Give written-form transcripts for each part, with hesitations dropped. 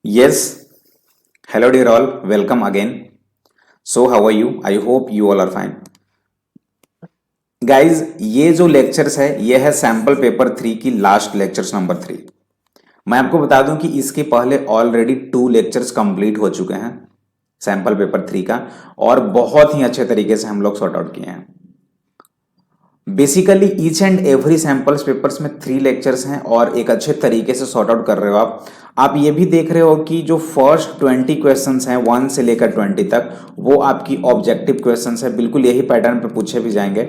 Yes, hello dear all, welcome again. So how are you? I hope you all are fine. Guys ये जो lectures है ये है sample paper 3 की last lectures number 3। मैं आपको बता दूं कि इसके पहले ऑलरेडी 2 लेक्चर्स कंप्लीट हो चुके हैं सैम्पल पेपर 3 का, और बहुत ही अच्छे तरीके से हम लोग सॉर्ट आउट किए हैं। Basically each and every samples papers में 3 लेक्चर्स हैं और एक अच्छे तरीके से सॉर्ट आउट कर रहे हो आप ये भी देख रहे हो कि जो फर्स्ट 20 क्वेश्चंस हैं 1 से लेकर 20 तक वो आपकी ऑब्जेक्टिव क्वेश्चंस है, बिल्कुल यही पैटर्न पे पूछे भी जाएंगे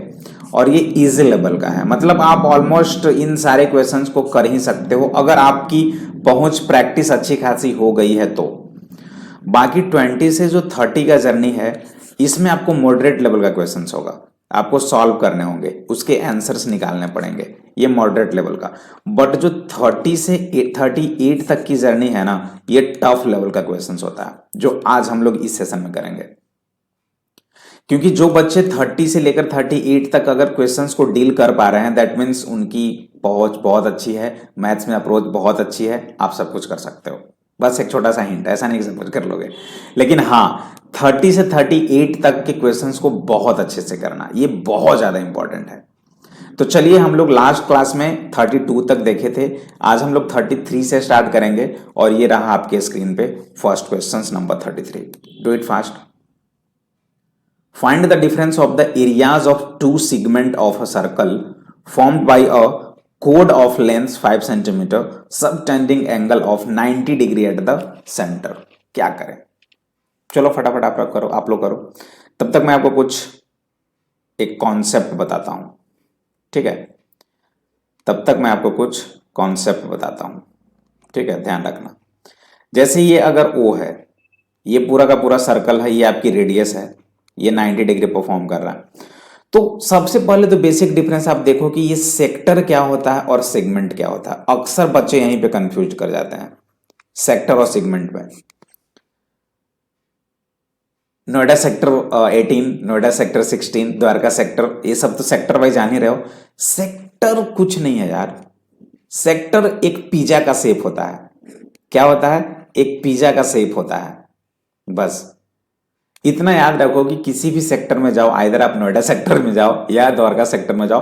और ये इजी लेवल का है। मतलब आप ऑलमोस्ट इन सारे क्वेश्चंस को कर ही सकते हो अगर आपकी पहुंच प्रैक्टिस अच्छी खासी हो गई है तो। बाकी 20 से जो 30 का जर्नी है इसमें आपको मॉडरेट लेवल का क्वेश्चंस होगा, आपको सॉल्व करने होंगे, उसके आंसर्स निकालने पड़ेंगे, ये मॉडरेट लेवल का। बट जो 30 से 38 तक की जर्नी है ना, ये टफ लेवल का क्वेश्चंस होता है जो आज हम लोग इस सेशन में करेंगे। क्योंकि जो बच्चे 30 से लेकर 38 तक अगर क्वेश्चंस को डील कर पा रहे हैं दैट मीन्स उनकी पहुंच बहुत अच्छी है, मैथ्स में अप्रोच बहुत अच्छी है, आप सब कुछ कर सकते हो। बस एक छोटा सा हिंट, ऐसा नहीं कि सब कुछ कर लोगे, लेकिन हाँ 30 से 38 तक के क्वेश्चंस को बहुत अच्छे से करना, ये बहुत ज्यादा इंपॉर्टेंट है। तो चलिए हम लोग लास्ट क्लास में 32 तक देखे थे, आज हम लोग 33 से स्टार्ट करेंगे और ये रहा आपके स्क्रीन पे first question number 33। Do it fast. Find the difference of the areas of two segments of a circle formed by a chord of length 5 cm subtending angle of 90 degree at the center। क्या करें? चलो फटाफट आप लोग करो, तब तक मैं आपको कुछ एक कॉन्सेप्ट बताता हूं, ठीक है? तब तक मैं आपको कुछ कॉन्सेप्ट बताता हूं, ठीक है? ध्यान रखना। जैसे ये अगर O है, ये पूरा का पूरा सर्कल है, ये आपकी रेडियस है, ये 90 डिग्री परफॉर्म कर रहा है। तो सबसे पहले तो बेसिक डिफरेंस आप देखो कि ये सेक्टर क्या होता है और सेगमेंट क्या होता है। अक्सर बच्चे यहीं पे कंफ्यूज कर जाते हैं सेक्टर और सेगमेंट में। Noida sector 18, Noida sector 16, Dwarka sector, ये सब तो सेक्टर वाइज जान ही रहे हो। सेक्टर कुछ नहीं है यार, सेक्टर एक पिज्जा का शेप होता है। क्या होता है? एक पिज्जा का शेप होता है। बस इतना याद रखो कि किसी भी सेक्टर में जाओ, आइदर आप नोएडा सेक्टर में जाओ या द्वारका सेक्टर में जाओ,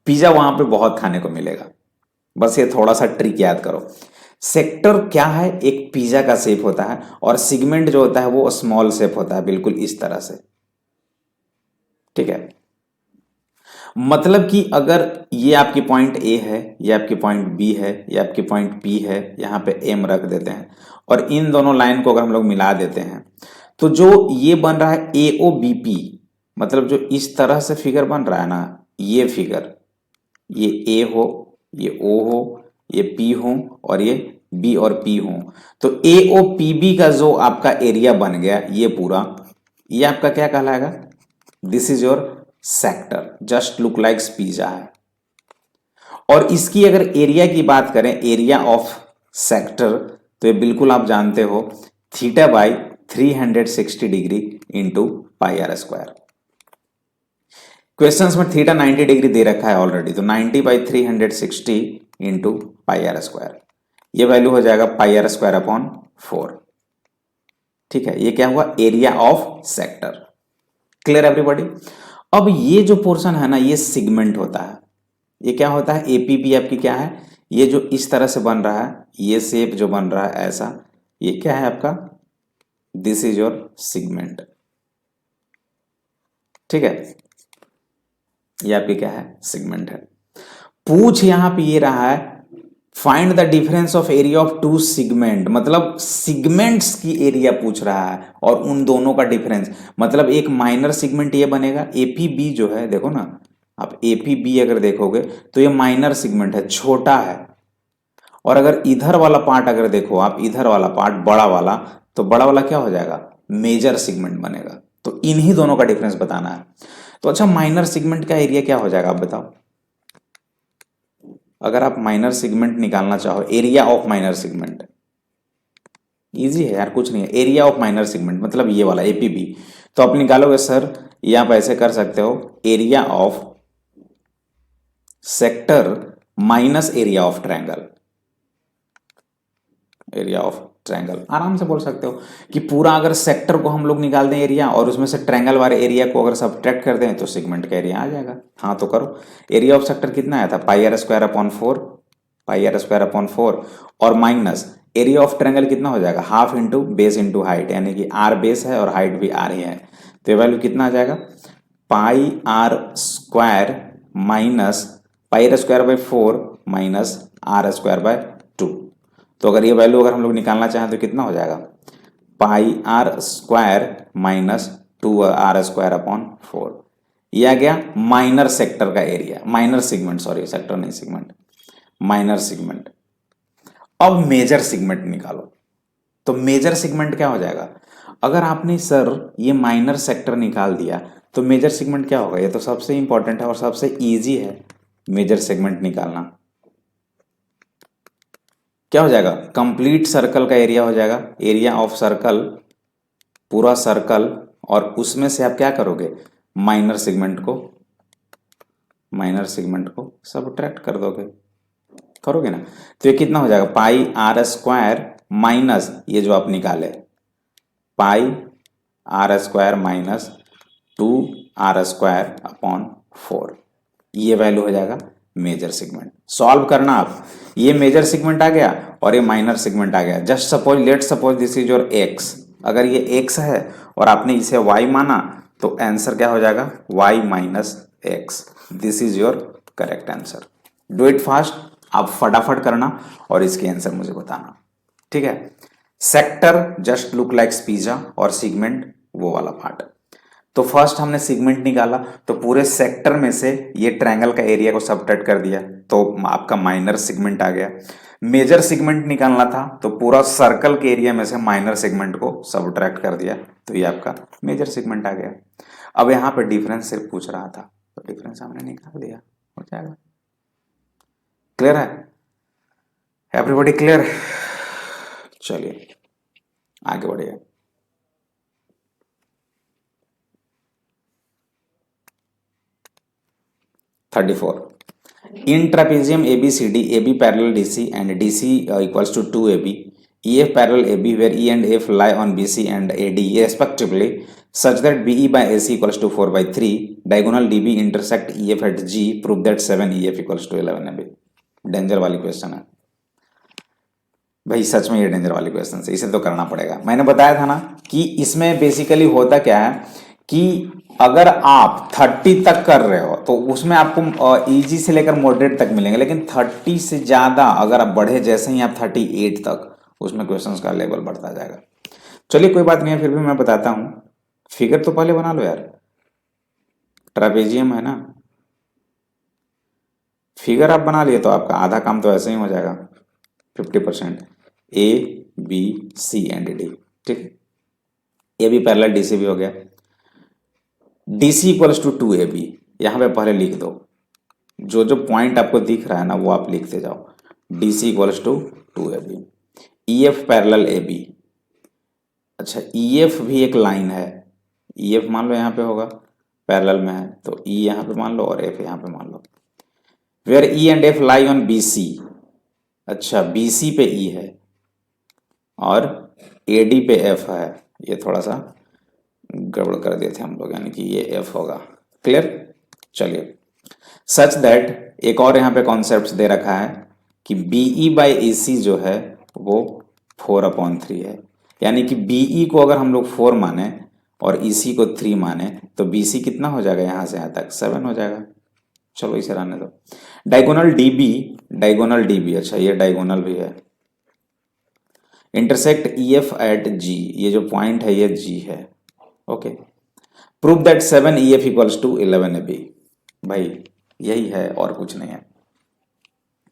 पिज्जा वहां पे बहुत खाने को मिलेगा। बस ये थोड़ा सा ट्रिक याद करो। सेक्टर क्या है? एक पिज्जा का शेप होता है, और सेगमेंट जो होता है वो स्मॉल शेप होता है, बिल्कुल इस तरह से, ठीक है? मतलब कि अगर ये आपकी पॉइंट ए है, ये आपकी पॉइंट बी है, ये आपकी पॉइंट पी है, यहां पे एम रख देते हैं, और इन दोनों लाइन को अगर हम लोग मिला देते हैं तो जो ये बन रहा है ए ओ बी पी, मतलब जो इस तरह से फिगर बन रहा है ना, ये फिगर, ये ए हो, ये ओ हो, ये पी हो, और ये बी और पी हो, तो ए ओ पी बी का जो आपका एरिया बन गया ये पूरा, ये आपका क्या कहलाएगा? This is your sector, just look like pizza है। और इसकी अगर एरिया की बात करें, एरिया ऑफ सेक्टर, तो ये बिल्कुल आप जानते हो theta by 360 degree into pi are square. Questions में थीटा 90 डिग्री दे रखा है ऑलरेडी, तो 90 by 360 into pi are square, ये वैल्यू हो जाएगा पाई आर स्क्वायर अपॉन 4, ठीक है? ये क्या हुआ? Area of sector. Clear everybody? अब ये जो पोर्शन है ना, ये सेगमेंट होता है। ये क्या होता है? एपीबी आपकी क्या है? ये जो इस तरह से बन रहा है, ये शेप जो बन रहा है ऐसा, ये क्या है आपका? दिस इज योर सेगमेंट, ठीक है? ये आपकी क्या है? सेगमेंट है। पूछ यहां पे ये रहा है find the difference of area of two segment, मतलब सेगमेंट्स की एरिया पूछ रहा है और उन दोनों का डिफरेंस। मतलब एक माइनर सेगमेंट ये बनेगा, एपीबी जो है, देखो ना आप एपीबी अगर देखोगे तो ये माइनर सेगमेंट है, छोटा है। और अगर इधर वाला पार्ट अगर देखो आप, इधर वाला पार्ट बड़ा वाला, तो बड़ा वाला क्या हो जाएगा? मेजर सेगमेंट बनेगा। तो इन्हीं दोनों का डिफरेंस बताना है। तो अच्छा, माइनर सेगमेंट का एरिया क्या हो जाएगा आप बताओ? अगर आप माइनर सेगमेंट निकालना चाहो, area of minor segment, easy है यार, कुछ नहीं है। एरिया ऑफ माइनर सेगमेंट मतलब ये वाला एपीबी, तो आप निकालोगे सर, ये आप ऐसे कर सकते हो, area of sector minus area of triangle, area of triangle आराम से बोल सकते हो कि पूरा अगर सेक्टर को हम लोग निकाल दें एरिया और उसमें से ट्रायंगल वाले एरिया को अगर सब्ट्रैक्ट कर दें तो सेगमेंट का एरिया आ जाएगा। हाँ तो करो। एरिया ऑफ सेक्टर कितना आया था, pi are square upon 4, pi are square upon 4 और माइनस एरिया ऑफ ट्रायंगल कितना हो जाएगा, half into base into height, यानी कि आर बेस है और हाइट भी आर ही है, तो ये वैल्यू कितना आ जाएगा, pi are square minus pi are square by 4 minus r square by 2। तो अगर ये वैल्यू अगर हम लोग निकालना चाहें तो कितना हो जाएगा, pi are square minus 2 r square upon 4। ये आ गया माइनर सेक्टर का area, minor segment, sorry sector नहीं सेगमेंट, माइनर सेगमेंट। अब मेजर सेगमेंट निकालो। तो मेजर सेगमेंट क्या हो जाएगा, अगर आपने सर ये माइनर सेक्टर निकाल दिया तो मेजर सेगमेंट क्या होगा, ये तो सबसे इंपॉर्टेंट है और सबसे इजी है मेजर सेगमेंट निकालना। क्या हो जाएगा, कंप्लीट सर्कल का एरिया हो जाएगा, एरिया ऑफ सर्कल, पूरा सर्कल, और उसमें से आप क्या करोगे, माइनर सेगमेंट को सबट्रैक्ट कर दोगे, करोगे ना। तो ये कितना हो जाएगा, पाई आर स्क्वायर माइनस ये जो आप निकाले pi are square minus 2 r square upon 4, ये वैल्यू हो जाएगा मेजर सेगमेंट। सॉल्व करना आप, ये मेजर सेगमेंट आ गया और ये माइनर सेगमेंट आ गया। Just suppose, let suppose this is your x, अगर ये एक्स है और आपने इसे वाई माना तो आंसर क्या हो जाएगा, y minus x. This is your correct answer. Do it fast, आप फटाफट करना और इसके आंसर मुझे बताना, ठीक है। Sector just look like pizza और सेगमेंट वो वाला पार्ट। तो फर्स्ट हमने सेगमेंट निकाला तो पूरे सेक्टर में से ये ट्रायंगल का एरिया को सबट्रैक्ट कर दिया तो आपका माइनर सेगमेंट आ गया। मेजर सेगमेंट निकालना था तो पूरा सर्कल के एरिया में से माइनर सेगमेंट को सबट्रैक्ट कर दिया तो ये आपका मेजर सेगमेंट आ गया। अब यहाँ पे डिफरेंस सिर्फ पूछ रहा था तो डिफरेंस हमने निकाल दिया, हो जाएगा। क्लियर है, एवरीबॉडी क्लियर। चलिए आगे बढ़िए। In trapezium ABCD, AB parallel DC and DC equals to 2AB, EF parallel AB where E and F lie on BC and AD respectively, such that BE by AC equals to 4 by 3, diagonal DB intersect EF at G, prove that 7EF equals to 11AB। Danger वाली question है भाई, सच में ये danger वाली question है, इसे तो करना पड़ेगा। मैंने बताया था ना कि इसमें बेसिकली होता क्या है कि अगर आप 30 तक कर रहे हो तो उसमें आपको इजी से लेकर मॉडरेट तक मिलेंगे, लेकिन 30 से ज्यादा अगर आप बढ़े, जैसे ही आप 38 तक, उसमें क्वेश्चंस का लेवल बढ़ता जाएगा। चलिए कोई बात नहीं है, फिर भी मैं बताता हूं। फिगर तो पहले बना लो यार, ट्रापेजियम है ना, फिगर आप बना लिए तो आपका आधा काम तो ऐसे ही हो जाएगा, 50%। A B C and D, ठीक, A B parallel D C भी हो गया। DC इक्वल्स टू 2AB, यहां पे पहले लिख दो, जो जो पॉइंट आपको दिख रहा है ना वो आप लिखते जाओ। DC equals to 2AB, EF parallel AB। अच्छा EF भी एक लाइन है, EF मान लो यहाँ पे होगा, पैरेलल में है तो E यहाँ पे मान लो और F यहाँ पे मान लो। Where E and F lie on BC, अच्छा BC पे E है और AD पे F है, ये थोड़ा सा गड़बड़ कर दिए थे हम लोग, यानी कि ये F होगा। क्लियर, चलिए। सच दैट एक और यहाँ पे कॉन्सेप्ट दे रखा है कि BE बाई AC जो है वो 4/3 है, यानी कि BE को अगर हम लोग 4 माने और EC को 3 माने तो BC कितना हो जाएगा, यहाँ से यहाँ तक 7 हो जाएगा। चलो इसे रहने दो। डायगोनल DB, अच्छा ये डायगोनल भी है। इंटरसेक्ट EF एट G, ये जो पॉइंट है ये G है, okay. Prove that 7EF equals to 11AB, भाई यही है और कुछ नहीं है,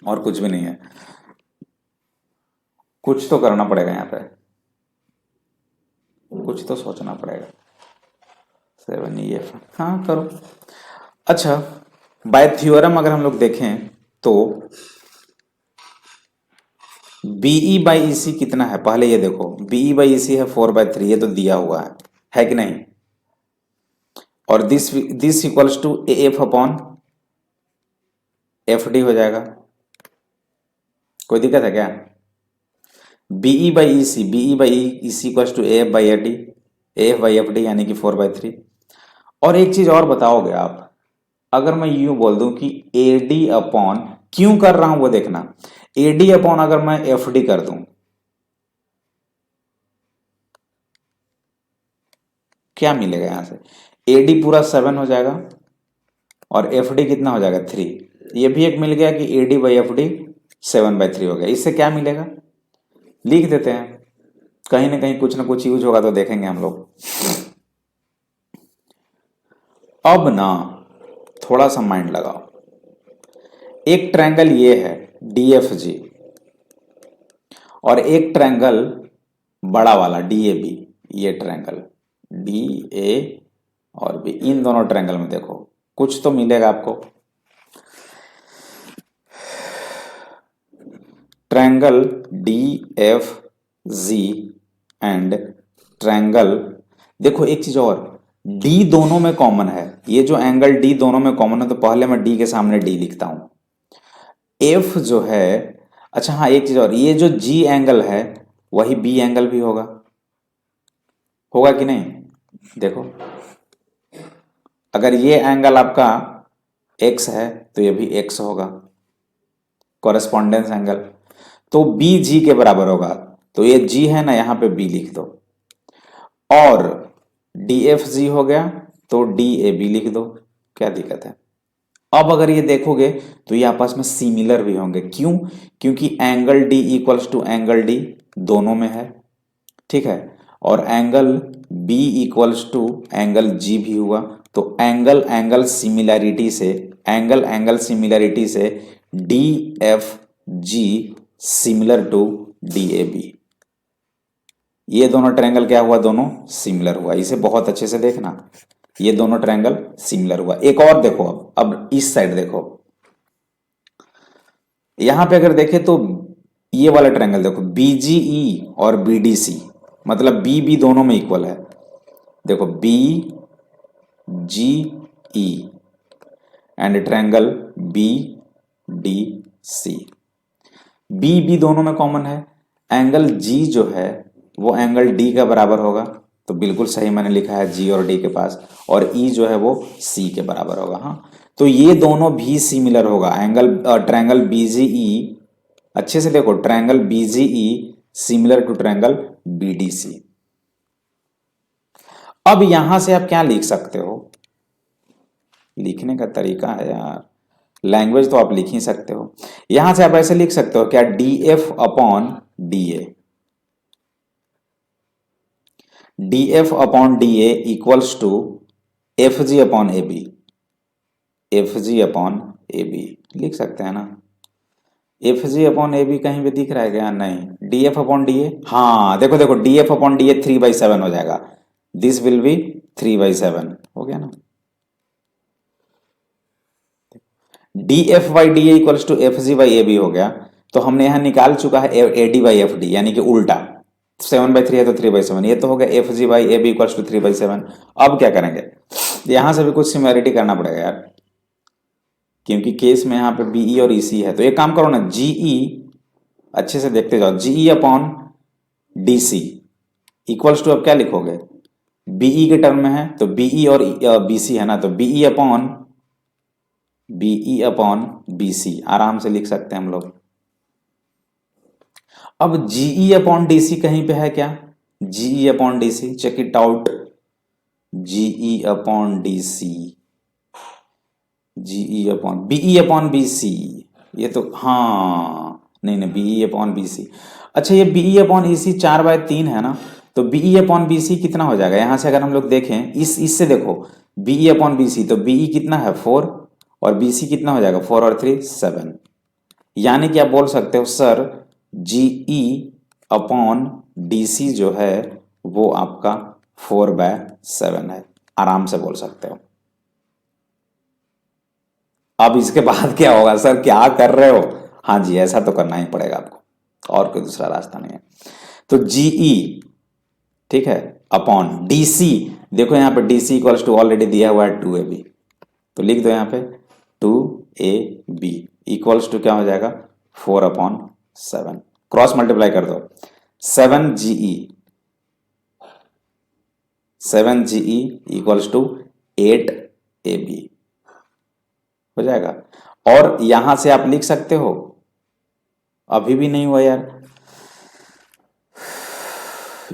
और कुछ भी नहीं है। कुछ तो करना पड़ेगा यहाँ पे, कुछ तो सोचना पड़ेगा। 7EF, हाँ करो। अच्छा बाय थ्योरम अगर हम लोग देखें तो BE बाई EC कितना है, पहले ये देखो, BE बाई EC है 4/3, ये तो दिया हुआ है कि नहीं, और this equals to AF upon FD हो जाएगा। कोई दिक्कत है क्या, BE by E C, BE by E C equals to F by F D, F by F D यानी कि 4/3। और एक चीज और बताओगे आप, अगर मैं यूं बोल दूं कि ए डी अपॉन, क्यों कर रहा हूं वो देखना, ए डी अपॉन अगर मैं एफ डी कर दूं, क्या मिलेगा यहां से, ए डी पूरा 7 हो जाएगा और एफ डी कितना हो जाएगा 3। ये भी एक मिल गया कि ए डी बाई एफ डी 7/3 हो गया। इससे क्या मिलेगा, लिख देते हैं, कहीं ना कुछ यूज होगा तो देखेंगे हम लोग। अब ना थोड़ा सा माइंड लगाओ, एक ट्रायंगल ये है डी एफ जी, और एक ट्रायंगल बड़ा वाला डी ए बी, ये ट्रायंगल डी ए और बी, इन दोनों ट्रायंगल में देखो कुछ तो मिलेगा आपको। Triangle D F ji and triangle, देखो एक चीज और, डी दोनों में कॉमन है, ये जो एंगल डी दोनों में कॉमन है, तो पहले मैं डी के सामने डी लिखता हूं। एफ जो है, अच्छा हाँ एक चीज और, ये जो जी एंगल है वही बी एंगल भी होगा, होगा कि नहीं, देखो अगर ये एंगल आपका एक्स है तो ये भी एक्स होगा, कॉरेस्पॉन्डेंस एंगल, तो बी जी के बराबर होगा, तो ये जी है ना, यहां पे बी लिख दो, और डी एफ जी हो गया तो डी ए बी लिख दो, क्या दिक्कत है। अब अगर ये देखोगे तो ये आपस में सिमिलर भी होंगे, क्यों, क्योंकि angle D equals to angle D दोनों में है, ठीक है, और angle B equals to angle G भी हुआ, तो एंगल एंगल सिमिलैरिटी से, एंगल एंगल सिमिलैरिटी से D F G similar to D A B, ये दोनों ट्रायंगल क्या हुआ, दोनों सिमिलर हुआ। इसे बहुत अच्छे से देखना, ये दोनों ट्रायंगल सिमिलर हुआ। एक और देखो, अब इस साइड देखो, यहां पे अगर देखें तो ये वाला ट्रायंगल देखो, बीजीई और बीडीसी, मतलब बी बी दोनों में इक्वल है, देखो B G E and triangle B D C, B B दोनों में कॉमन है, एंगल जी जो है वो एंगल डी का बराबर होगा, तो बिल्कुल सही मैंने लिखा है जी और डी के पास, और ई जो है वो सी के बराबर होगा। हाँ, तो ये दोनों भी सिमिलर होगा, एंगल ट्रायंगल बीजीई, अच्छे से देखो, triangle B G E similar to triangle B D C. अब यहां से आप क्या लिख सकते हो, लिखने का तरीका है यार, लैंग्वेज तो आप लिख ही सकते हो, यहां से आप ऐसे लिख सकते हो क्या, D F upon D A, D F upon D A equals to F G upon A B, F G upon A B लिख सकते हैं ना, F G upon A B कहीं भी दिख रहा है क्या, नहीं, D F upon D A, हाँ देखो देखो, D F upon D A 3/7 हो जाएगा, दिस विल बी 3/7 हो गया ना, D F by D A equals to F G by A B हो गया, तो हमने यहां निकाल चुका है A D by F D, यानी कि उल्टा, 7/3 है तो 3/7, ये तो हो गया F G by A B equals to 3/7। अब क्या करेंगे, यहां से भी कुछ सिमिलरिटी करना पड़ेगा यार, क्योंकि केस में यहां पे बीई और ईसी है, तो एक काम करो ना, जीई, अच्छे से देखते जाओ, GE upon DC equals to, अब क्या लिखोगे, बीई के टर्म में है तो बीई और बीसी है ना, तो बीई अपॉन बीसी आराम से लिख सकते हैं हम लोग। अब जीई अपॉन डीसी कहीं पे है क्या, GE upon DC, check it out, GE upon DC, GE upon BE upon BC, ये तो हाँ, नहीं बीई अपॉन बीसी, अच्छा ये बीई अपॉन ईसी 4/3 है ना, तो बीई अपॉन बीसी कितना हो जाएगा, यहां से अगर हम लोग देखें, इससे देखो, बीई अपॉन बीसी, तो बीई कितना है 4, और बीसी कितना हो जाएगा 4 और 3 7, यानी कि आप बोल सकते हो सर जीई अपॉन डीसी जो है वो आपका 4/7 है, आराम से बोल सकते हो। अब इसके बाद क्या होगा, सर क्या कर रहे हो, हाँ जी ऐसा तो करना ही पड़ेगा आपको, और कोई दूसरा रास्ता नहीं है, तो जीई, ठीक है, अपॉन डीसी, देखो यहां पे डीसी इक्वल्स टू ऑलरेडी दिया हुआ है 2ab, तो लिख दो यहां पे 2ab इक्वल्स टू क्या हो जाएगा 4/7, क्रॉस मल्टीप्लाई कर दो, 7GE 7GE equals to 8AB हो जाएगा। और यहां से आप लिख सकते हो, अभी भी नहीं हुआ यार,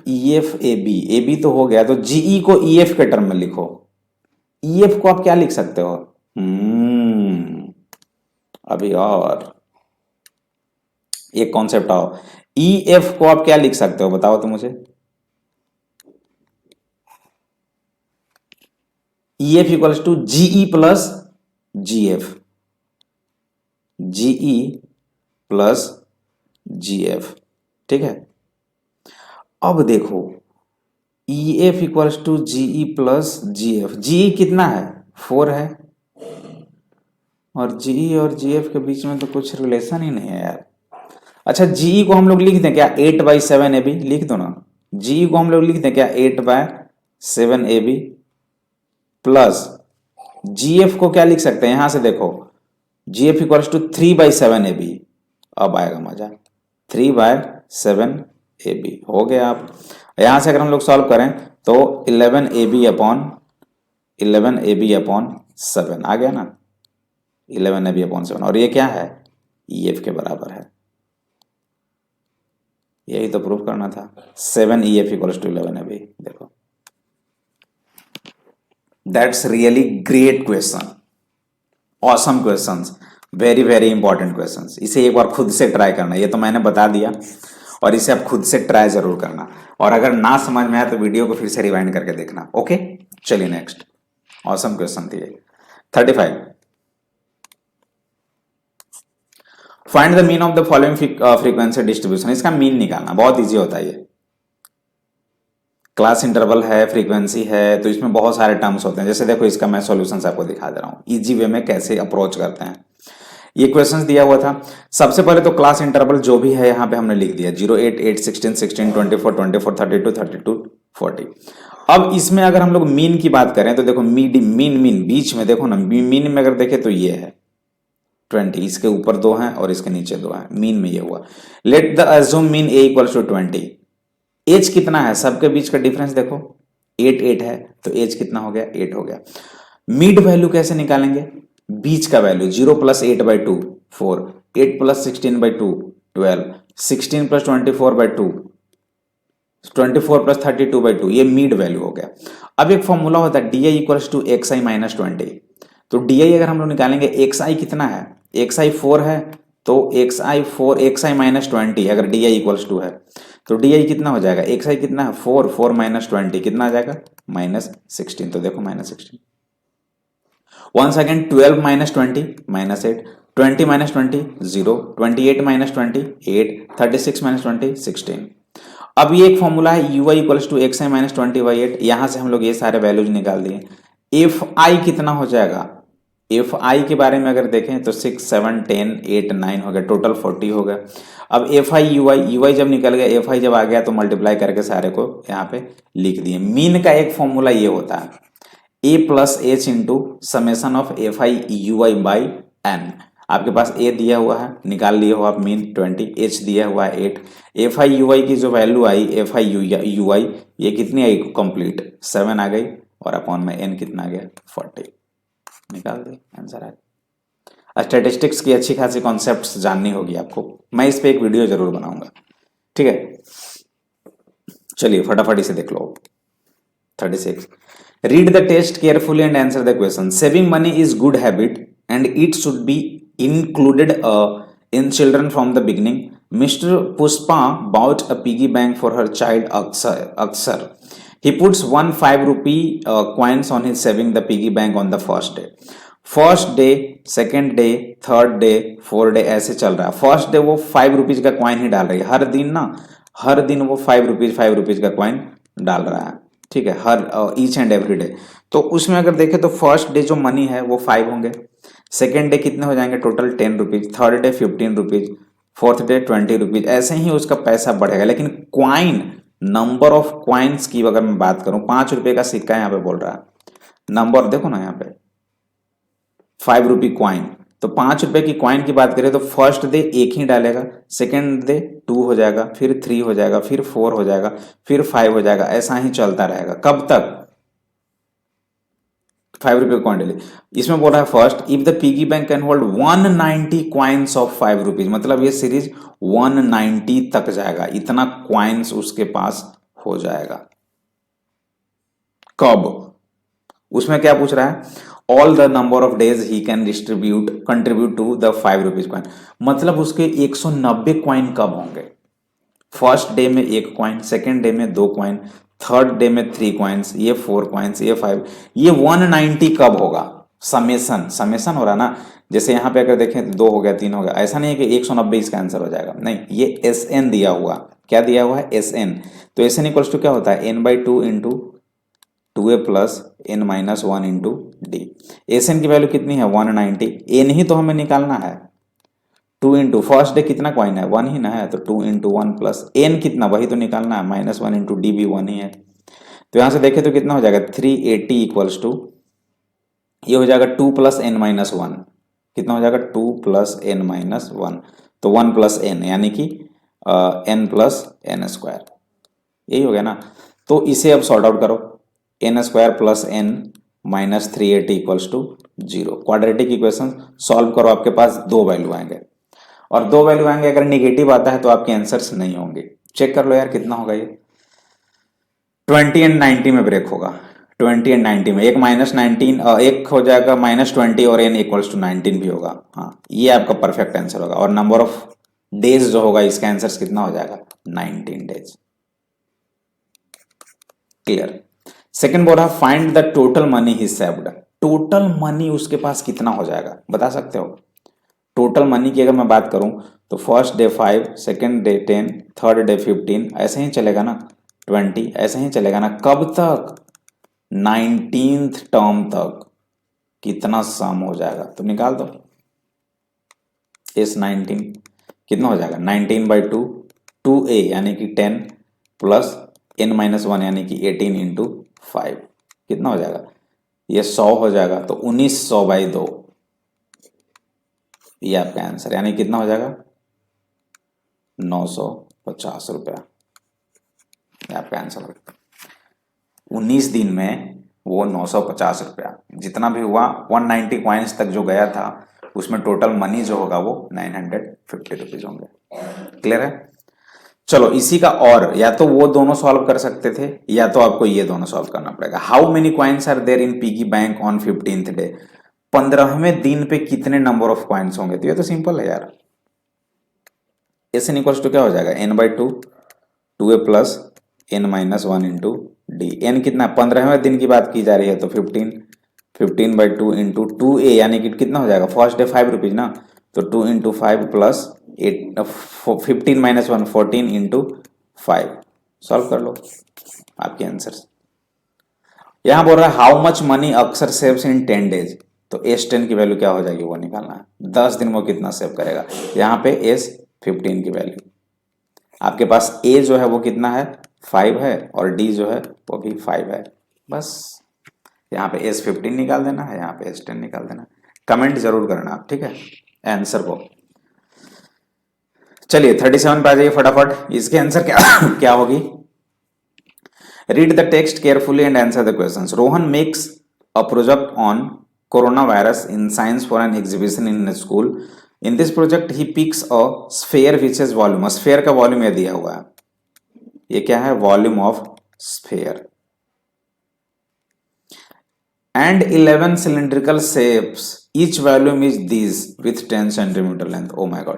EFAB, AB तो हो गया, तो GE को EF के टर्म में लिखो। EF को आप क्या लिख सकते हो? अभी और एक कॉन्सेप्ट आओ, EF को आप क्या लिख सकते हो बताओ तो मुझे। EF equals to GE plus GF, GE plus GF, ठीक है। अब देखो EF equals to GE plus GF, GE कितना है? 4 है, और GE और GF के बीच में तो कुछ रिलेशन ही नहीं है यार। अच्छा, GE को हम लोग लिख दें क्या 8/7AB, लिख दो ना। GE को हम लोग लिख दें क्या 8/7AB प्लस GF को क्या लिख सकते हैं यहां से देखो, GF इक्वल्स टू 3/7AB। अब आएगा मजा, 3/7AB हो गया। आप यहां से अगर हम लोग सॉल्व करें तो 11AB अपॉन 7 आ गया ना, 11AB अपॉन 7, और ये क्या है? EF के बराबर है, यही तो प्रूफ करना था। 7EF equals to 11AB। देखो, that's really great question, awesome questions, very very important questions. इसे एक बार खुद से ट्राई करना, ये तो मैंने बता दिया, और इसे आप खुद से ट्राई जरूर करना, और अगर ना समझ में आए तो वीडियो को फिर से रिवाइंड करके देखना। ओके, चलिए नेक्स्ट, ऑसम क्वेश्चन थी ये। 35, find the mean of the following frequency distribution. इसका मीन निकालना बहुत इजी होता है। ये क्लास इंटरवल है, फ्रीक्वेंसी है, तो इसमें बहुत सारे टर्म्स होते हैं। जैसे देखो, इसका मैं सॉल्यूशंस आपको दिखा दे रहा हूं इजी वे में कैसे अप्रोच करते हैं। ये क्वेश्चंस दिया हुआ था। सबसे पहले तो क्लास इंटरवल जो भी है यहाँ पे हमने लिख दिया, 0, 8, 8, 16, 16, 24, 24, 32, 32, 40। अब इसमें अगर हम लोग मीन की बात करें तो देखो, मीन बीच में देखो ना, मीन में अगर देखें तो ये है 20, इसके ऊपर 2 हैं और इसके नीचे 2 हैं, मीन में ये हुआ। Let the assume mean A equals to 20। Age कितना है? सबके बीच का डिफरेंस देखो, 8, 8 है, तो एज कितना हो गया? 8 हो गया। मिड वैल्यू कैसे निकालेंगे? बीच का value, 0 plus 8/2 4, 8 plus 16/2 12, 16 plus 24/2 24 plus 32/2, ये मिड वैल्यू हो गया। अब एक फॉर्मूला होता है DI equals to XI minus 20। तो DI अगर हम लोग निकालेंगे, XI कितना है? XI 4 है, तो XI 4, XI माइनस 20 अगर DI इक्वल्स टू है, तो DI कितना हो जाएगा? XI कितना है? 4, 4 माइनस 20 कितना आ जाएगा? -16। तो देखो -16। Once again 12 minus 20 -8, 20 minus 20 0, 28 minus 20 8, 36 minus 20 16। अब ये एक फॉर्मूला है UI equals to XI minus 20/8। यहां से हम लोग ये सारे वैल्यूज निकाल दिए। FI कितना हो जाएगा? FI के बारे में अगर देखें तो 6, 7, 10, 8, 9 हो गया, टोटल 40 हो गया। अब FI UI जब निकल गया, FI जब आ गया तो मल्टीप्लाई करके सारे को यहाँ पे लिख दिए। मीन का एक फॉर्मूला ये होता है, A plus H into summation of FI UI by N। आपके पास A दिया हुआ है, निकाल लिए हो आप मीन 20, H दिया हुआ है 8, FI UI की जो वैल्यू आई FI UI ये कितनी आई? कंप्लीट 7 आ गई, और अपॉन में N कितना आ गया? 40। निकाल दे, आंसर है। स्टैटिस्टिक्स की अच्छी खासी कॉन्सेप्ट्स जाननी होगी आपको, मैं इस पे एक वीडियो जरूर बनाऊंगा, ठीक है। चलिए फटाफट इसे देख लो। 36, read the test carefully and answer the question. Saving money is good habit and it should be included in children from the beginning. Mr. Puspa bought a piggy bank for her child Aksar. He puts 1 5 rupee coins on his saving the piggy bank on the first day. First day, second day, third day, fourth day, ऐसे चल रहा है। First day वो 5 rupees का coin ही डाल रही है हर दिन ना, हर दिन वो 5 रुपीज का कॉइन डाल रहा है, ठीक है, हर ईच एंड एवरी डे। तो उसमें अगर देखें तो फर्स्ट डे जो मनी है वो 5 होंगे, सेकेंड डे कितने हो जाएंगे? Total 10 rupees, third day 15 rupees, fourth day 20 rupees, ऐसे ही उसका पैसा बढ़ेगा। लेकिन क्वाइन, नंबर ऑफ क्वाइंस की अगर मैं बात करूं, 5 रुपए का सिक्का यहाँ पे बोल रहा है, नंबर देखो ना यहाँ पे 5 रुपी क्वाइन, तो 5 रुपए की कॉइन की बात करें तो फर्स्ट डे एक ही डालेगा, सेकेंड डे 2 हो जाएगा, फिर 3 हो जाएगा, फिर 4 हो जाएगा, फिर 5 हो जाएगा, ऐसा ही चलता रहेगा। कब तक? 5 रुपए कॉइन डेली। इसमें बोल रहा है first if the piggy bank can hold 190 coins of 5 rupees, मतलब ये सीरीज 190 तक जाएगा, इतना कॉइन्स उसके पास हो जाएगा। कब? उसमें क्या पूछ रहा है? All the number of days he can contribute to the 5 rupees coin, मतलब उसके 190 कॉइन कब होंगे? फर्स्ट डे में 1 कॉइन, सेकेंड डे में 2 कॉइन, थर्ड डे में 3 कॉइन्स, ये 4 कॉइन्स, ये 5, ये 190 कब होगा? समेसन समेसन हो रहा ना, जैसे यहां पे अगर देखें तो 2 हो गया, 3 हो गया, ऐसा नहीं है कि 190 इसका आंसर हो जाएगा, नहीं, ये एस एन दिया हुआ, क्या दिया हुआ है? S N. तो एस एन इक्वल्स टू क्या होता है? n/2 into 2a plus n minus 1 into D. S N की वैल्यू कितनी है? 190। एन ही तो हमें निकालना है। 2 इंटू फर्स्ट डे कितना कॉइन है? 1 ही ना है, तो 2 इंटू 1 प्लस एन कितना, वही तो निकालना है, माइनस 1 इंटू डी भी 1 ही है। तो यहां से देखें तो कितना हो जाएगा? 380 इक्वल्स टू, ये हो जाएगा 2 प्लस एन माइनस 1, कितना हो जाएगा? 2 प्लस एन माइनस 1, तो 1 प्लस एन, यानी कि एन प्लस एन स्क्वायर, यही हो गया ना। तो इसे अब सॉर्ट आउट करो, N square plus N minus 380 equals to 0। Quadratic equation solve करो, आपके पास 2 वैल्यू आएंगे, और 2 वैल्यू आएंगे, अगर निगेटिव आता है तो आपके आंसर्स नहीं होंगे। चेक कर लो यार कितना होगा ये। 20 एंड 90 में ब्रेक होगा, 20 एंड 90 में एक माइनस 19, एक हो जाएगा माइनस 20 और एन इक्वल्स टू 19 भी होगा। हाँ, ये आपका परफेक्ट आंसर होगा। और नंबर ऑफ डेज जो होगा इसका आंसर कितना हो जाएगा? 19 डेज। क्लियर। सेकंड बोल रहा find the total money he saved. Total money उसके पास कितना हो जाएगा, बता सकते हो? टोटल मनी की अगर मैं बात करूं तो first day 5, second day 10, third day 15, ऐसे ही चलेगा ना, 20, ऐसे ही चलेगा ना। कब तक? 19th टर्म तक। कितना सम हो जाएगा तो निकाल दो। S19 कितना हो जाएगा? 19/2, 2a यानी कि 10 प्लस n-1 यानी कि 18 इंटू 5, कितना हो जाएगा? ये 100 हो जाएगा, तो 1900/2, ये आपका आंसर, यानी कितना हो जाएगा? 950 रुपया, ये आपका आंसर होगा। 19 दिन में वो 950 रुपया, जितना भी हुआ 190 कॉइन्स तक जो गया था, उसमें टोटल मनी जो होगा वो 950 रुपीज होंगे। क्लियर है? चलो इसी का और, या तो वो दोनों सॉल्व कर सकते थे या तो आपको ये दोनों सॉल्व करना पड़ेगा। How many coins are there in piggy bank on 15th day? 15वें दिन पे कितने नंबर ऑफ कॉइन्स होंगे? तो ये तो सिंपल है यार। एस एन इक्वल्स टू क्या हो जाएगा? n/2, 2a plus n-1 into D. N कितना? 15वें दिन की बात की जा रही है तो 15/2 इंटू 2a यानी कि कितना हो जाएगा? फर्स्ट डे 5 रुपीज ना, तो 2 इंटू 5 प्लस 15-1 14 इंटू 5। सॉल्व कर लो आपके आंसर। यहां बोल रहा है हाउ मच मनी अक्सर सेव्स इन 10 डेज, तो S10 की वैल्यू क्या हो जाएगी वो निकालना है। 10 दिन में वो कितना सेव करेगा? यहाँ पे S15 की वैल्यू, आपके पास A जो है वो कितना है? 5 है, और D जो है वो भी 5 है। बस यहाँ पे S15 निकाल देना है, यहाँ पे S10 निकाल देना है। कमेंट जरूर करना आप, ठीक है, आंसर को। चलिए 37 पे आ जाइए फटाफट। इसके आंसर क्या क्या होगी? Read the text carefully and answer the questions. Rohan makes a project on corona virus in science for an exhibition in school. In this project he picks a sphere which is volume. Sphere का volume ये दिया हुआ है, ये क्या है? Volume of sphere. And 11 cylindrical shapes, each volume is these with 10 centimeter length। oh my god,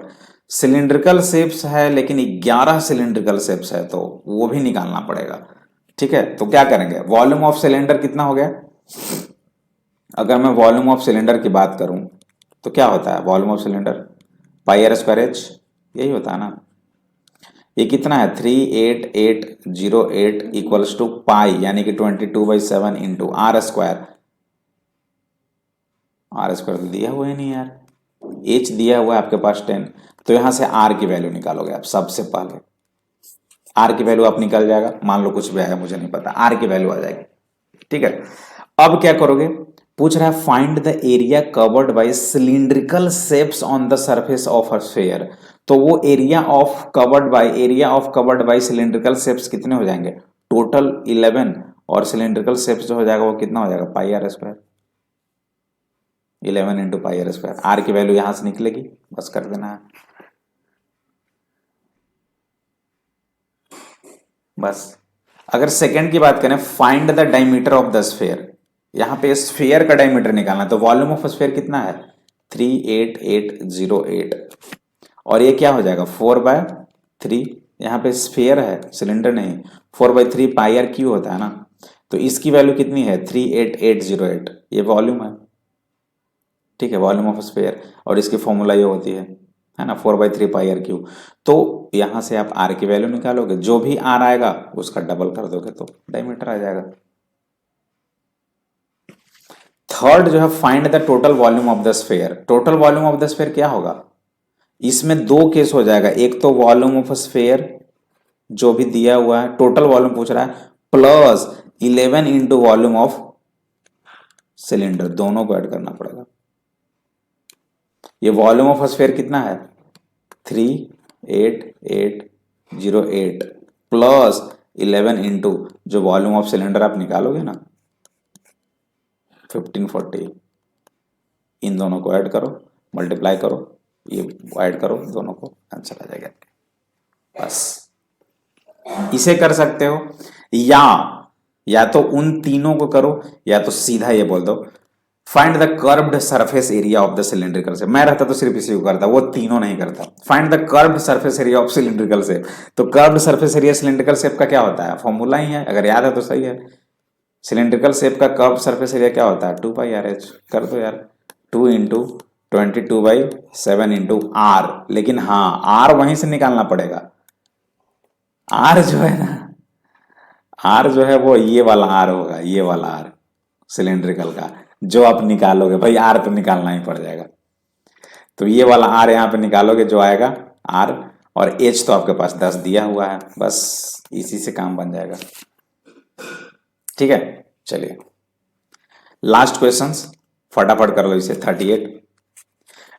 cylindrical shapes है लेकिन 11 सिलिंड्रिकल शेप्स है, तो वो भी निकालना पड़ेगा। ठीक है, तो क्या करेंगे? वॉल्यूम ऑफ सिलेंडर कितना हो गया? अगर मैं वॉल्यूम ऑफ सिलेंडर की बात करूं तो क्या होता है वॉल्यूम ऑफ सिलेंडर? πr²h, यही होता है ना। ये कितना है? 38808 इक्वल्स टू पाई, यानी कि 22/7 इंटू r²। r² तो दिया हुआ ही नहीं यार, h दिया हुआ है आपके पास 10, तो यहां से r की वैल्यू निकालोगे आप। सबसे पहले r की वैल्यू आप निकल जाएगा, मान लो कुछ भी आएगा मुझे नहीं पता, r की वैल्यू आ जाएगी। ठीक है, अब क्या करोगे? पूछ रहा है find the area covered by cylindrical shapes on the surface of a sphere. तो वो area of covered by cylindrical shapes कितने हो जाएंगे, टोटल 11, और सिलिंड्रिकल शेप्स जो हो जाएगा वो कितना हो जाएगा, pi are square, 11 into pi are square. R की वैल्यू यहां से निकलेगी, बस कर देना है बस। अगर सेकंड की बात करें, find the diameter of the sphere, यहां पे स्फीयर का डायमीटर निकालना है, तो वॉल्यूम ऑफ स्फीयर कितना है 38808, और ये क्या हो जाएगा 4/3, यहाँ पे स्फीयर है सिलेंडर नहीं, 4/3 पाई आर क्यू होता है ना, तो इसकी वैल्यू कितनी है 38808, ये वॉल्यूम है, ठीक है, वॉल्यूम ऑफ स्फीयर, और इसकी फॉर्मूला ये होती है ना 4/3 पाई आर क्यू। तो यहां से आप आर की वैल्यू निकालोगे, जो भी आर आएगा उसका डबल कर दोगे तो डायमीटर आ जाएगा। थर्ड जो है find the total volume of the sphere. Total volume of the sphere क्या होगा, इसमें दो केस हो जाएगा, एक तो वॉल्यूम ऑफ स्फीयर जो भी दिया हुआ है, टोटल वॉल्यूम पूछ रहा है, plus 11 into volume of cylinder, दोनों को ऐड करना पड़ेगा। ये वॉल्यूम ऑफ स्फीयर कितना है 38808 प्लस 11 इंटू जो वॉल्यूम ऑफ सिलेंडर आप निकालोगे ना 1540, इन दोनों को ऐड करो, मल्टीप्लाई करो, ये ऐड करो दोनों को, आंसर आ जाएगा बस। इसे कर सकते हो, या तो उन तीनों को करो, या तो सीधा ये बोल दो find the curved surface area of the cylindrical shape. मैं रहता तो सिर्फ इसी को करता, वो तीनों नहीं करता। Find the curved surface area of cylindrical shape, तो curved surface area cylindrical shape का क्या होता है, फॉर्मूला ही है, अगर याद है तो सही है। सिलिंड्रिकल शेप का कर्व सरफेस एरिया क्या होता है 2πRH, कर दो यार, 2 इंटू 22/7 इंटू आर, लेकिन हाँ आर वहीं से निकालना पड़ेगा, आर जो है ना, आर जो है वो ये वाला आर होगा, ये वाला आर सिलिंड्रिकल का जो आप निकालोगे, भाई आर तो निकालना ही पड़ जाएगा, तो ये वाला आर यहाँ पे निकालोगे जो आएगा आर, और एच तो आपके पास 10 दिया हुआ है, बस इसी से काम बन जाएगा, ठीक है। चलिए लास्ट क्वेश्चंस फटाफट कर लो इसे। 38,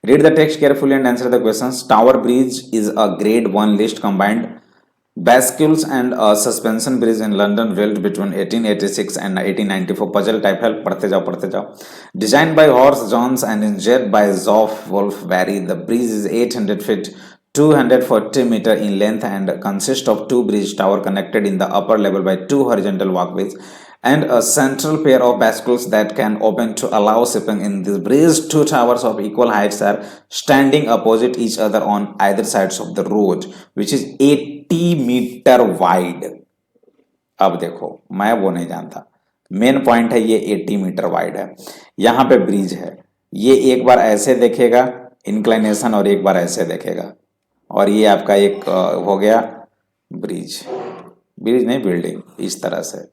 read the text carefully and answer the questions. Tower bridge is a grade 1 list combined basculars and a suspension bridge in London built between 1886 and 1894. Puzzle type help, पढ़ते जाओ। Designed by Horst Jones and engineered by Zoff Wolf-Barry, the bridge is 800 feet, 240 meter in length and consists of two bridge towers connected in the upper level by two horizontal walkways and a central pair of basculars that can open to allow shipping in the bridge. Two towers of equal heights are standing opposite each other on either sides of the road, which is 80 metre wide. अब देखो मैं वो नहीं जानता, main point है ये 80 metre wide है, यहाँ पे ब्रिज है, ये एक बार ऐसे देखेगा इंक्लाइनेशन और एक बार ऐसे देखेगा, और ये आपका एक हो गया ब्रिज, ब्रिज नहीं बिल्डिंग, इस तरह से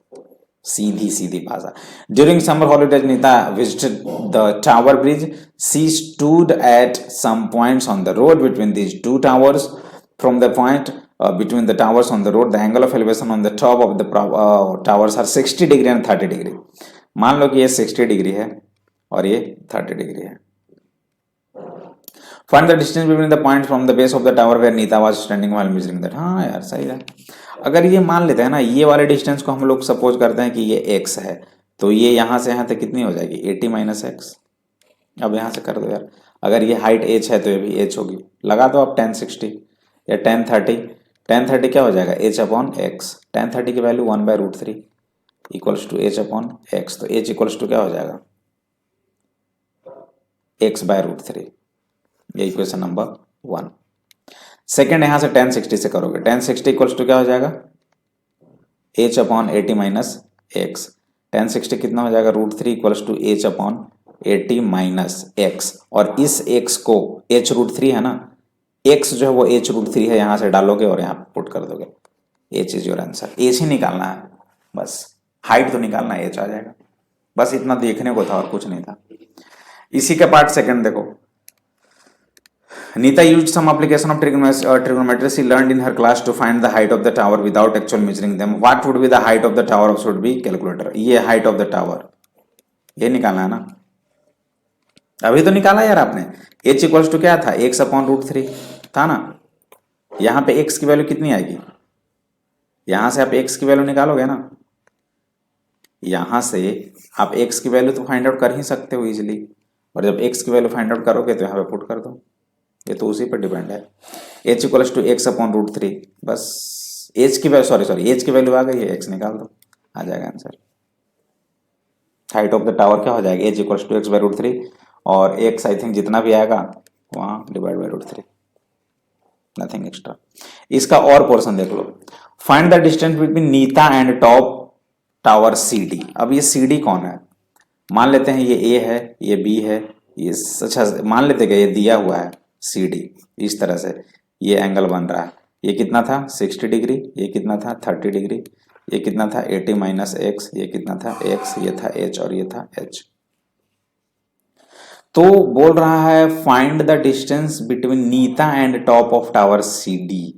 सीधी भाषा। During summer holidays Nita visited the Tower Bridge, she stood at some points on the road between these two towers. From the point between the towers on the road, the angle of elevation on the top of the towers are 60 degree and 30 degree. मान लो कि ये 60 degree है और ये 30 degree है। Find the distance between the points from the base of the tower where Nita was standing while measuring that. हाँ यार सही है। अगर ये मान लेते हैं ना, ये वाले डिस्टेंस को हम लोग सपोज करते हैं कि ये x है, तो ये यहाँ से यहाँ तक कितनी हो जाएगी 80 माइनस एक्स। अब यहाँ से कर दो यार, अगर ये हाइट h है तो ये भी h होगी, लगा दो आप 1060 या 1030, 1030 क्या हो जाएगा h अपॉन एक्स, 1030 की value 1/√3 equals to h upon X, तो h इक्वल्स टू क्या हो जाएगा x/√3, ये इक्वेशन नंबर 1। सेकेंड यहाँ से 1060 से करोगे, 1060 इक्वल्स टू क्या हो जाएगा h अपॉन 80 माइनस एक्स, 1060 कितना हो जाएगा √3 equals to h upon 80 minus X, और इस x को h√3 है ना, x जो है वो h√3 है, यहां से डालोगे और यहाँ पुट कर दोगे, h is your answer. h ही निकालना है बस, हाइट तो निकालना है, h आ जाएगा, बस इतना देखने को था और कुछ नहीं था। इसी के पार्ट सेकंड देखो। Nita used some application of trigonometry she learned in her class to find the height of the tower without actual measuring them. What would be the height of the tower should be calculator। ये height of the tower ये निकालना है ना, अभी तो निकाला यार आपने। h इक्वल्स टू क्या था, एक्स अपॉन रूट थ्री था ना। यहाँ पे x की वैल्यू कितनी आएगी, यहां से आप x की वैल्यू निकालोगे ना, यहां से आप x की वैल्यू तो फाइंड आउट कर ही सकते हो इजीली, और जब x की वैल्यू फाइंड आउट करोगे तो यहाँ पे पुट कर दो, ये तो उसी पर डिपेंड है। h equals to x upon root three, बस h की वैल्यू सॉरी h की वैल्यू आ गई है, x निकाल दो, आ जाएगा answer. Height of the tower क्या हो जाएगा, h equals to x by root three, और x आई थिंक जितना भी आएगा वहाँ divide by root three, nothing extra. इसका और पोर्शन देख लो, find the distance between Nita and top tower C D. अब ये सी डी कौन है, मान लेते हैं ये ए है, ये बी है, ये अच्छा मान लेते हैं ये दिया हुआ है सी डी, इस तरह से ये एंगल बन रहा है, ये कितना था 60 डिग्री, ये कितना था 30 डिग्री, ये कितना था 80 माइनस एक्स, ये कितना था एक्स, ये था एच और ये था एच। तो बोल रहा है find the distance between Nita and top of tower C D,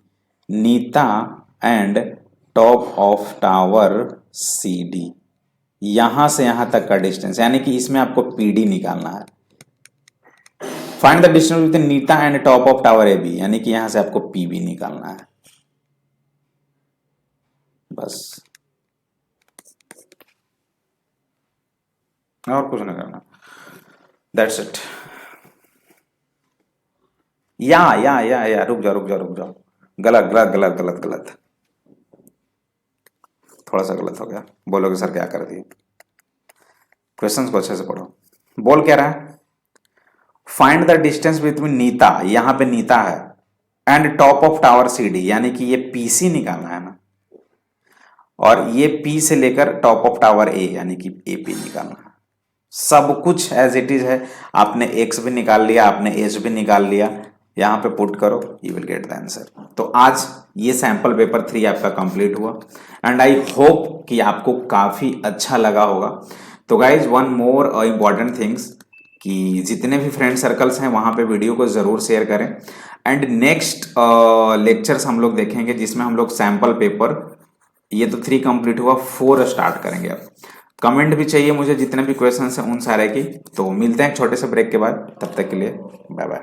Nita and top of tower C D, यहां से यहां तक का डिस्टेंस, यानी कि इसमें आपको पीडी निकालना है। Find the distance between Nita and top of tower A B, यानी कि यहां से आपको पीबी निकालना है, बस और कुछ नहीं करना, दैट्स इट। या रुक जाओ, गलत गलत गलत गलत गलत, थोड़ा सा गलत हो गया, बोलोगे सर क्या कर दिए, क्वेश्चंस को अच्छे से पढ़ो। बोल क्या रहा है, find the distance between Nita, यहां पे नीता है, and top of tower C D, यानी कि ये पीसी निकालना है ना, और ये पी से लेकर टॉप ऑफ टावर ए यानी कि एपी निकालना है। सब कुछ एज इट इज है, आपने एक्स भी निकाल लिया, आपने एच भी निकाल लिया, यहाँ पे पुट करो, you will get the answer. तो आज ये सैंपल पेपर 3 आपका कंप्लीट हुआ, एंड आई होप कि आपको काफी अच्छा लगा होगा। तो guys one more important things, कि जितने भी फ्रेंड सर्कल्स हैं वहाँ पे वीडियो को ज़रूर शेयर करें, एंड नेक्स्ट लेक्चर्स हम लोग देखेंगे जिसमें हम लोग सैंपल पेपर, ये तो 3 कंप्लीट हुआ, 4 स्टार्ट करेंगे। अब कमेंट भी चाहिए मुझे जितने भी क्वेश्चन हैं उन सारे की। तो मिलते हैं एक छोटे से ब्रेक के बाद, तब तक के लिए बाय बाय।